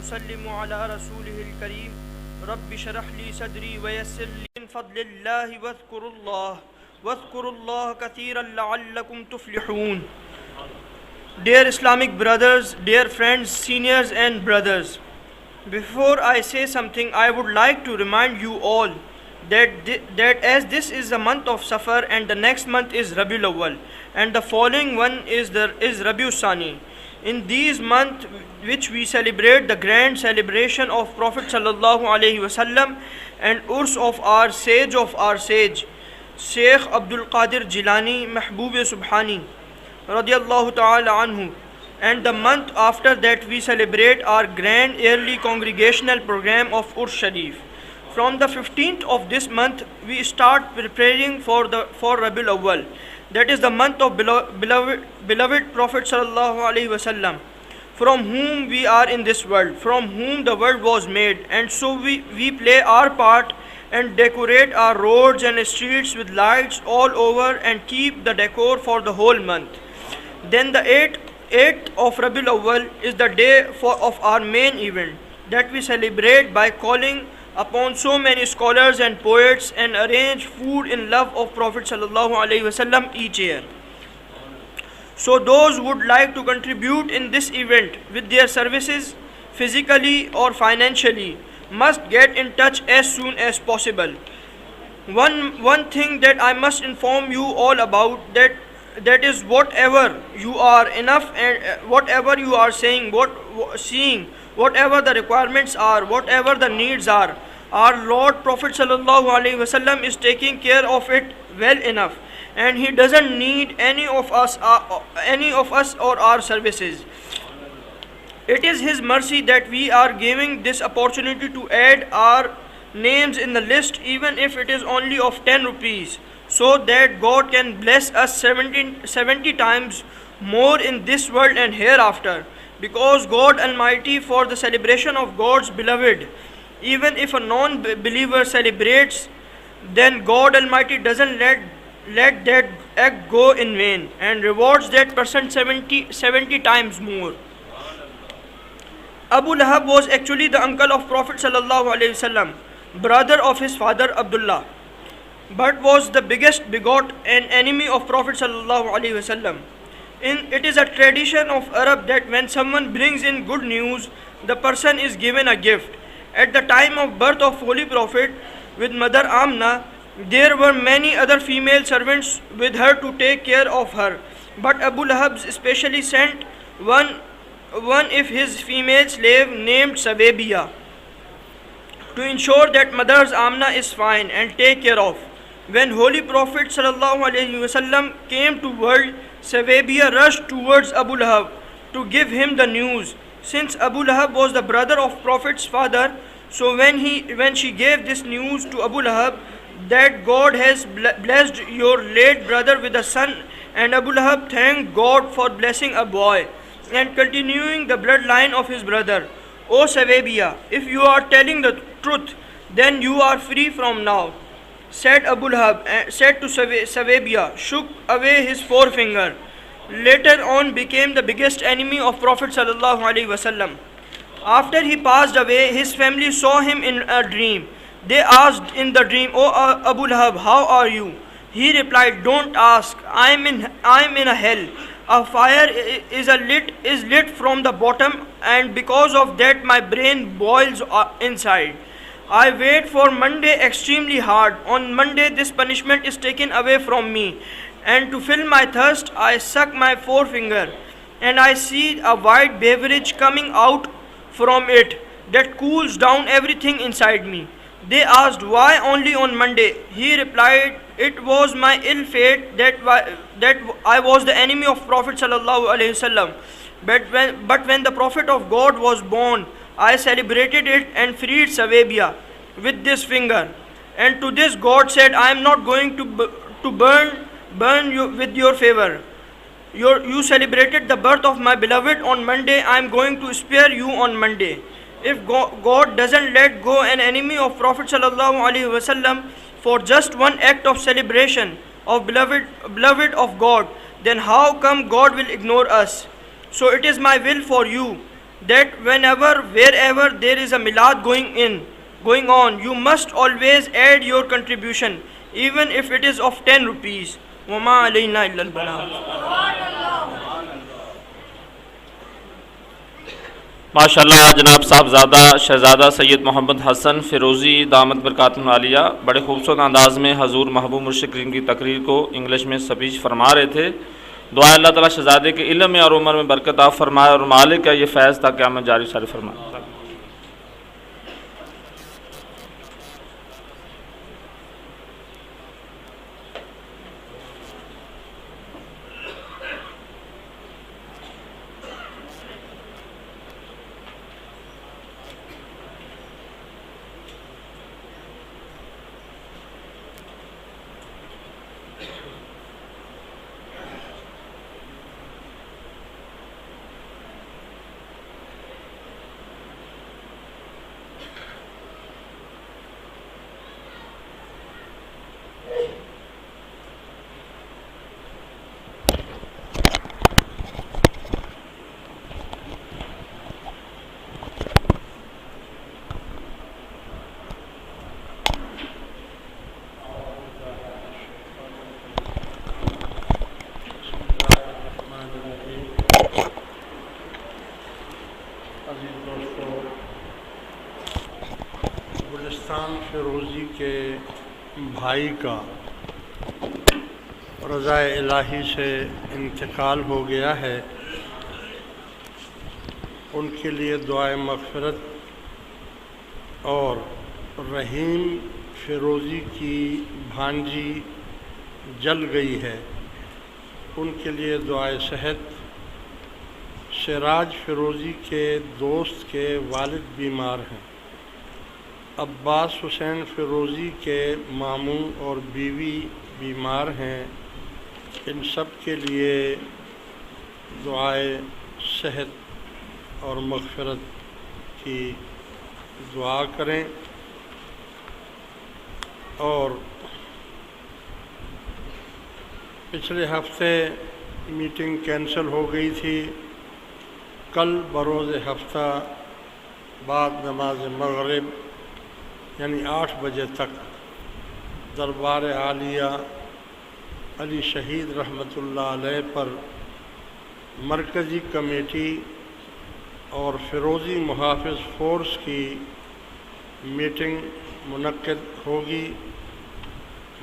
ونسلم على رسوله الكريم رب شرح لي صدري ويسر لي من فضل الله واذكروا الله كثيرا لعلكم تفلحون. Dear Islamic brothers, dear friends, seniors and brothers, before I say something, I would like to remind you all that as this is the month of Safar and the next month is Rabiul Awwal and the following one is Rabiul Sani. In these months which we celebrate the grand celebration of Prophet Sallallahu Alaihi Wasallam and Urs of our sage, Sheikh Abdul Qadir Jilani Mahbub Subhani Radiallahu Ta'ala Anhu, and the month after that we celebrate our grand yearly congregational program of Urs Sharif. From the 15th of this month we start preparing for Rabiul Awwal, that is the month of beloved Prophet Sallallahu Alaihi Wasallam, from whom we are in this world, from whom the world was made, and so we play our part and decorate our roads and streets with lights all over and keep the decor for the whole month. Then the 8th of Rabiul Awwal is the day of our main event that we celebrate by calling upon so many scholars and poets and arrange food in love of Prophet Sallallahu Alaihi Wasallam each year. So those who would like to contribute in this event with their services, physically or financially, must get in touch as soon as possible. One thing that I must inform you all about, that is whatever you are enough and whatever you are seeing, whatever the requirements are, whatever the needs are, our Lord Prophet Sallallahu Alaihi Wasallam is taking care of it well enough, and he doesn't need any of us or our services. It is his mercy that we are giving this opportunity to add our names in the list, even if it is only of 10 rupees, so that God can bless us 70 times more in this world and hereafter. Because God Almighty, for the celebration of God's beloved, even if a non-believer celebrates, then God Almighty doesn't let that act go in vain and rewards that person 70 times more. Abu Lahab was actually the uncle of Prophet Sallallahu Alaihi Wasallam, brother of his father Abdullah, but was the biggest bigot and enemy of Prophet Sallallahu Alaihi Wasallam. It is a tradition of Arab that when someone brings in good news, the person is given a gift. At the time of birth of Holy Prophet with Mother Amna, there were many other female servants with her to take care of her, but Abu Lahab especially sent one of his female slave named Sawabiya to ensure that Mother's Amna is fine and take care of. When Holy Prophet Sallallahu Alaihi Wasallam came to world, Sawabiya rushed towards Abu Lahab to give him the news. Since Abu Lahab was the brother of Prophet's father, so when she gave this news to Abu Lahab, that God has blessed your late brother with a son, and Abu Lahab thanked God for blessing a boy and continuing the bloodline of his brother. O Sawabiya, if you are telling the truth, then you are free from now, said Abu Lahab, said to Sawabiya, shook away his forefinger. Later on became the biggest enemy of Prophet Sallallahu Alaihi Wasallam. After he passed away, his family saw him in a dream. They asked in the dream, O Abu Lahab, how are you? He replied, don't ask, I am in a hell. A fire is lit from the bottom, and because of that my brain boils inside. I wait for Monday extremely hard. On Monday this punishment is taken away from me, and to fill my thirst I suck my forefinger, and I see a white beverage coming out from it that cools down everything inside me. They asked, why only on Monday? He replied, it was my ill fate that I was the enemy of Prophet Sallallahu Alaihi Wasallam. But when the Prophet of God was born, I celebrated it and freed Sawabiya with this finger. And to this God said, I am not going to burn you with your favor. You celebrated the birth of my beloved on Monday, I am going to spare you on Monday. If God doesn't let go an enemy of Prophet Sallallahu Alaihi Wasallam for just one act of celebration of beloved of God, then how come God will ignore us? So it is my will for you that wherever there is a milad going on, you must always add your contribution, even if it is of 10 rupees. وَمَا عَلَيْنَا إِلَّا الْبَلَاغُ. ماشاءاللہ جناب صاحبزادہ شہزادہ سید محمد حسن فیروزی دامت برکاتہم العالیہ بڑے خوبصورت انداز میں حضور محبوب مرشد کریم کی تقریر کو انگلش میں سپیچ فرما رہے تھے. دعا اللہ تعالیٰ شہزادے کے علم میں اور عمر میں برکت عطا فرمائے اور مالک کا یہ فیض تا قیامت جاری ساری فرمائے. فیروزی کے بھائی کا رضا الہی سے انتقال ہو گیا ہے، ان کے لیے دعائے مغفرت، اور رحیم فیروزی کی بھانجی جل گئی ہے، ان کے لیے دعائے صحت. سراج فیروزی کے دوست کے والد بیمار ہیں. عباس حسین فیروزی کے ماموں اور بیوی بیمار ہیں. ان سب کے لیے دعائے صحت اور مغفرت کی دعا کریں. اور پچھلے ہفتے میٹنگ کینسل ہو گئی تھی. کل بروز ہفتہ بعد نماز مغرب یعنی 8 بجے تک دربار عالیہ علی شہید رحمۃ اللہ علیہ پر مرکزی کمیٹی اور فیروزی محافظ فورس کی میٹنگ منعقد ہوگی.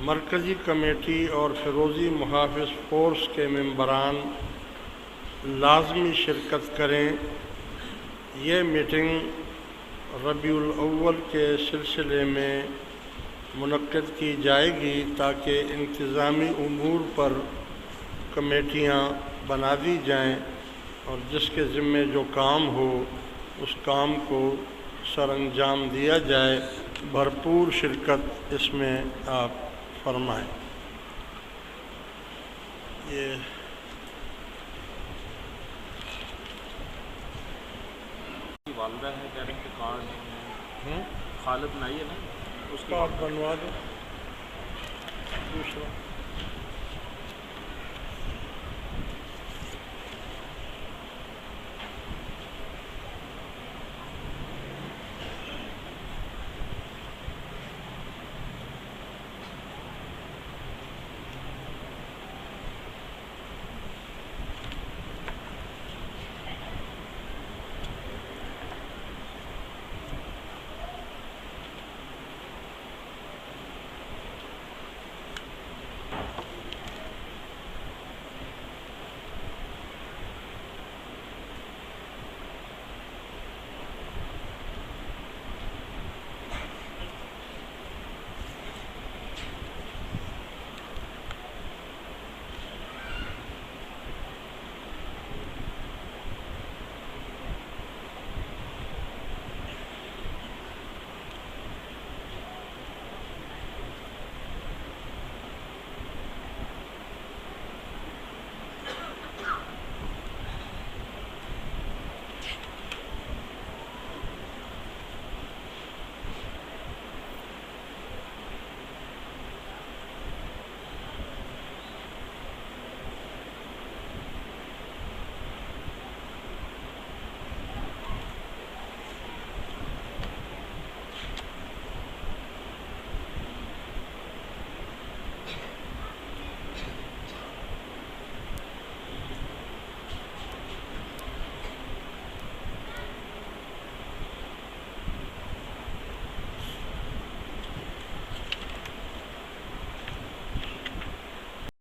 مرکزی کمیٹی اور فیروزی محافظ فورس کے ممبران لازمی شرکت کریں. یہ میٹنگ ربیع الاول کے سلسلے میں منعقد کی جائے گی تاکہ انتظامی امور پر کمیٹیاں بنا دی جائیں اور جس کے ذمے جو کام ہو اس کام کو سر انجام دیا جائے. بھرپور شرکت اس میں آپ فرمائیں. یہ والدہ ہے کہہ رہے ہیں کہ کارڈ خالد بنائی ہے نا، اس کارڈ بنوا دو دوسرا.